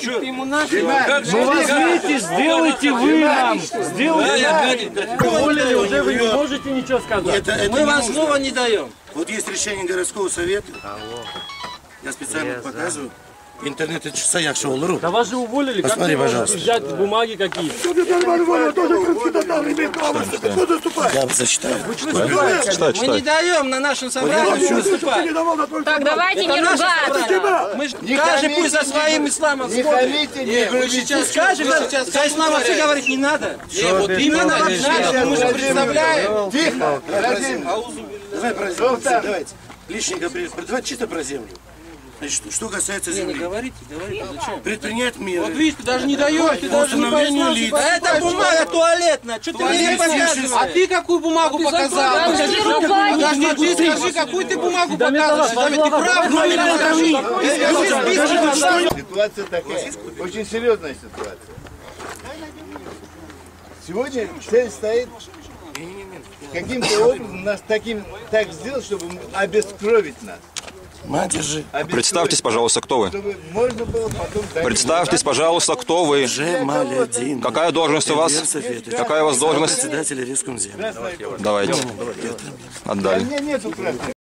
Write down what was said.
Ему наши. Ну возьмите, сделайте вы нам. Сделайте. Уволили, уже вы не можете ничего сказать. Мы вам слова не даем. Вот есть решение городского совета. Я специально показываю. Интернет это часа что олару. Да вас же уволили. Посмотри, как пожалуйста. взять бумаги какие-то? Я зачитаю. Мы не даем на нашем собрании выступать. Так, давайте не ругаться. Мы каждый пусть за своим исламом смотрит. Вы сейчас скажем, за ислам вообще говорить не надо. Вот именно надо, мы же представляем. Тихо. Давай про землю. Давайте. Лишненько, давайте чисто про землю. Значит, что касается земли. Не говорите, зачем? Предпринять меры. Вот видишь, ты даже не даешь, ты даже не пояснил. А это бумага туалетная, что ты мне показываешь? А ты какую бумагу показал? Подожди, скажи, какую ты бумагу показываешь? Ты прав, но Ситуация такая, очень серьезная ситуация. Сегодня цель стоит каким-то образом нас так сделать, чтобы обескровить нас. Мать, держи. Представьтесь, пожалуйста, кто вы? Чтобы можно было потом... Представьтесь, пожалуйста, кто вы? Джемалядин. Какая должность у вас? Какая у вас должность? Председатель Рескомзема. Давайте. Отдали. У меня нету красной.